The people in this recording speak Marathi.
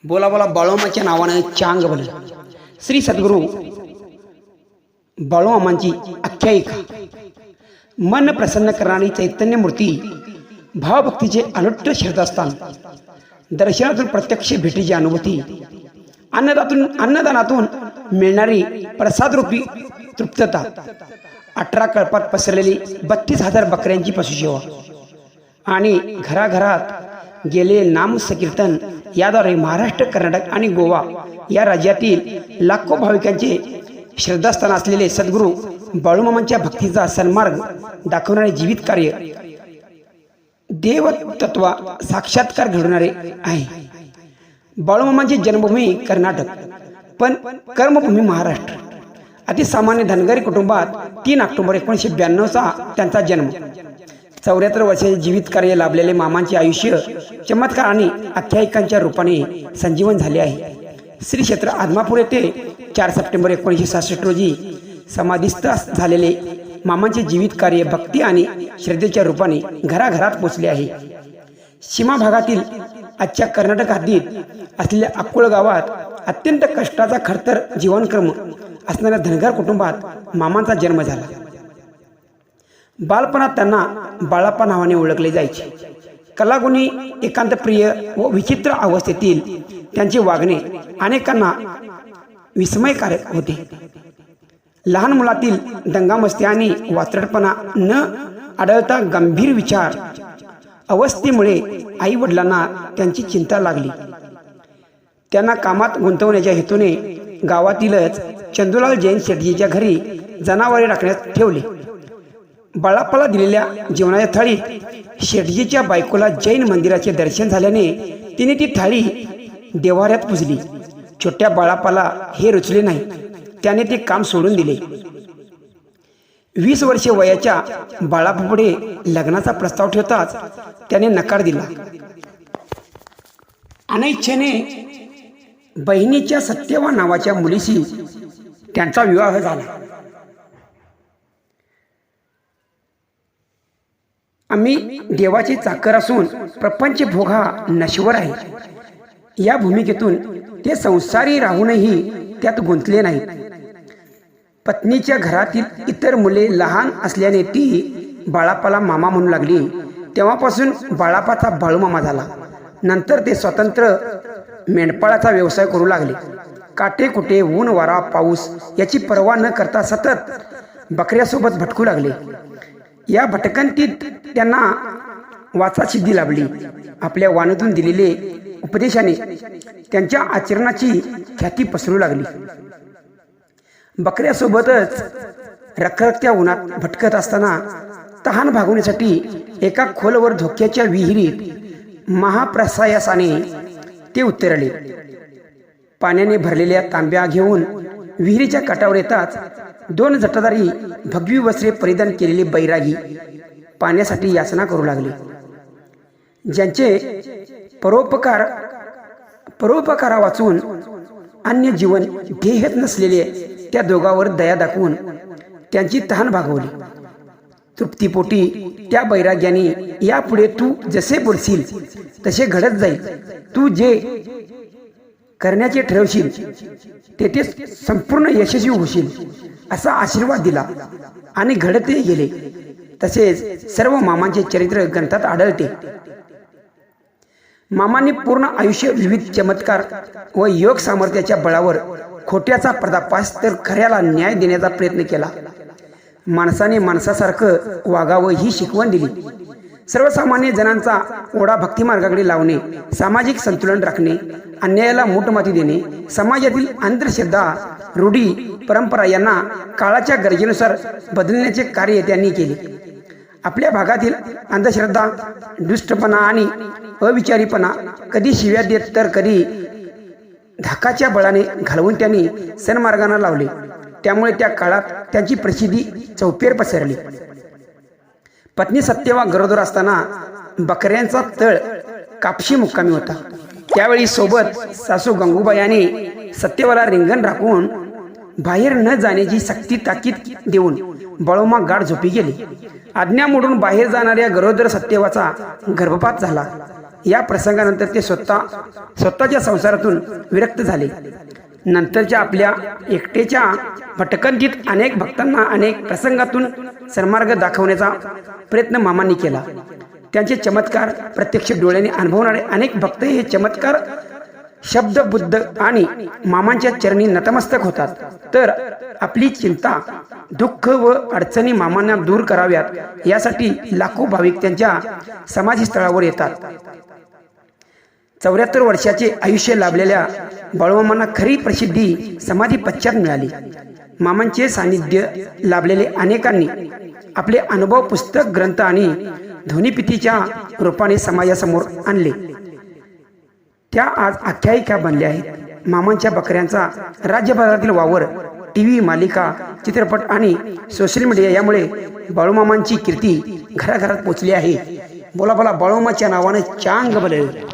बोला बोला बाळूमामाच्या नावानं चांग भलं. श्री सद्गुरू बाळूमामांची आख्यायिका, मन प्रसन्न करणारी चैतन्य मूर्ती, भावभक्तीचे अनुट्ट श्रद्धास्थान, दर्शनातून प्रत्यक्ष भेटीची अनुभूती, अन्नदानातून मिळणारी प्रसादरूपी तृप्तता, 18 कल्पात पसरलेली 32,000 बकऱ्यांची पशुसेवा आणि घराघरात गेले नाम संकीर्तन याद्वारे महाराष्ट्र, कर्नाटक आणि गोवा या राज्यातील लाखो भाविकांचे श्रद्धास्थान असलेले सद्गुरू बाळूमामांच्या भक्तीचा सन्मार्ग दाखवणारे जीवित कार्य, देवतत्व साक्षात्कार घडवणारे आहे. बाळूमामांची जन्मभूमी कर्नाटक पण कर्मभूमी महाराष्ट्र. अतिसामान्य धनगरी कुटुंबात 3 ऑक्टोबर 1992चा त्यांचा जन्म. 74 वर्षाचे जीवित कार्य लाभलेले मामांचे आयुष्य चमत्कार आणि आख्यायिकांच्या रूपाने संजीवन झाले आहे. श्री क्षेत्र आदमापूर येथे 4 सप्टेंबर 1966 रोजी समाधीस्थ झालेले मामांचे जीवित कार्य भक्ती आणि श्रद्धेच्या रूपाने घराघरात पोचले आहे. सीमा भागातील आजच्या कर्नाटक हद्दीत असलेल्या अक्कोळ गावात अत्यंत कष्टाचा खडतर जीवनक्रम असणाऱ्या धनगर कुटुंबात मामांचा जन्म झाला. बालपणात त्यांना बाळाप्पा नावाने ओळखले जायचे. कलागुणी, एकांतप्रिय व विचित्र अवस्थेतील त्यांचे वागणे अनेकांना विस्मयकारक होते. लहान मुलातील दंगामस्ती आणि वात्रटपणा न आढळता गंभीर विचार अवस्थेमुळे आई वडिलांना त्यांची चिंता लागली. त्यांना कामात गुंतवण्याच्या हेतूने गावातीलच चंदूलाल जैन शेटजीच्या घरी जनावरे राखण्यास ठेवले. बाळाप्पाला दिलेल्या जेवणाच्या थाळीत शेटजीच्या बायकोला जैन मंदिराचे दर्शन झाल्याने तिने ती थाळी देव्हाऱ्यात पुजली. छोट्या बाळाप्पाला हे रुचले नाही. त्याने ते काम सोडून दिले. 20 वर्षे वयाच्या बाळाप्पापुढे लग्नाचा प्रस्ताव ठेवताच त्याने नकार दिला. अनिच्छेने बहिणीच्या सत्यवा नावाच्या मुलीशी त्यांचा विवाह झाला. आम्ही देवाचे चाकर असून प्रपंच भोग हा नश्वर आहे या भूमिकेतून ते संसारी राहूनही त्यात गुंतले नाहीत. पत्नीच्या घरातील इतर मुले लहान असल्याने ती बाळाप्पाला मामा म्हणू लागली. तेव्हापासून बाळाप्पाचा बाळूमामा झाला. नंतर ते स्वतंत्र मेंढपाळाचा व्यवसाय करू लागले. काटे कुटे, ऊन वारा पाऊस याची पर्वा न करता सतत बकऱ्यासोबत भटकू लागले. या भटकंतीत त्यांना वाचासिद्धी लाभली. आपल्या वाणीतून दिलेले उपदेशाने त्यांच्या आचरणाची ख्याती पसरू लागली. बकऱ्यासोबतच रखरखत्या उन्हात भटकत असताना तहान भागवण्यासाठी एका खोलवर धोक्याच्या विहिरीत महाप्रसायासाने ते उतरले. पाण्याने भरलेल्या तांब्या घेऊन विहिरीच्या काठावर येताच 2 जटाधारी भगवी वस्त्रे परिधान केलेले बैरागी पाण्यासाठी याचना करू लागले. ज्यांचे परोपकारा वाचून अन्य जीवन ध्येयच नसलेले त्या दोघांवर दया दाखवून त्यांची तहान भागवली. तृप्तीपोटी त्या बैराग्याने यापुढे तू जसे बोलशील तसे घडत जाईल, तू जे करण्याचे ठरवशील तेथे संपूर्ण यशस्वी होशील असा आशीर्वाद दिला आणि घडते गेले. तसेच सर्व मामांचे चरित्र ग्रंथात आढळते. मामांनी पूर्ण आयुष्य विविध चमत्कार व योग सामर्थ्याच्या बळावर खोट्याचा पर्दाफाश तर खऱ्याला न्याय देण्याचा प्रयत्न केला. माणसाने माणसासारखं वागावं ही शिकवण दिली. सर्वसामान्य जणांचा ओढा भक्तिमार्गाकडे लावणे, सामाजिक संतुलन राखणे, अन्यायाला मूठमाती देणे, समाजातील अंधश्रद्धा, रूढी, परंपरा यांना काळाच्या गरजेनुसार बदलण्याचे कार्य त्यांनी केले. आपल्या भागातील अंधश्रद्धा, दुष्टपणा आणि अविचारीपणा कधी शिव्या देत तर कधी धाकाच्या बळाने घालवून त्यांनी सन्मार्गांना लावले. त्यामुळे त्या काळात त्यांची प्रसिद्धी चौफेर पसरली. पत्नी सत्यवा गरोदर असताना बकऱ्यांचा तळ कापशी मुक्कामी होता. त्यावेळी सोबत सासू गंगूबाई यांनी सत्यवाला रिंगण राखून बाहेर न जाण्याची सक्ती ताकीद देऊन बाळूमा गाढ झोपी गेले. आज्ञा मोडून बाहेर जाणाऱ्या गरोदर सत्यवाचा गर्भपात झाला. या प्रसंगानंतर ते स्वतःच्या संसारातून विरक्त झाले. नंतरच्या आपल्या एकटेच्या भटकंतीत अनेक भक्तांना अनेक प्रसंगातून सन्मार्ग दाखवण्याचा प्रयत्न मामांनी केला. त्यांचे चमत्कार प्रत्यक्ष डोळ्याने अनुभवणारे अनेक भक्त हे चमत्कार शब्द बुद्ध आणि मामांच्या चरणी नतमस्तक होतात. तर आपली चिंता दुःख व अडचणी मामांना दूर कराव्यात यासाठी लाखो भाविक त्यांच्या समाधीस्थळावर येतात. 74 वर्षाचे आयुष्य लाभलेल्या बाळूमामांना खरी प्रसिद्धी समाधी पश्चात मिळाली. मामांचे सानिध्य लाभलेले अनेकांनी आपले अनुभव पुस्तक ग्रंथ आणि ध्वनिफितीच्या रूपाने समाजासमोर आणले. त्या आज आख्यायिका बनल्या आहेत. मामांच्या बकऱ्यांचा राज्यभरातील वावर, टीव्ही मालिका, चित्रपट आणि सोशल मीडिया यामुळे बाळूमामांची कीर्ती घराघरात पोचली आहे. बोला बोला बाळूमामाच्या नावाने चांग भले.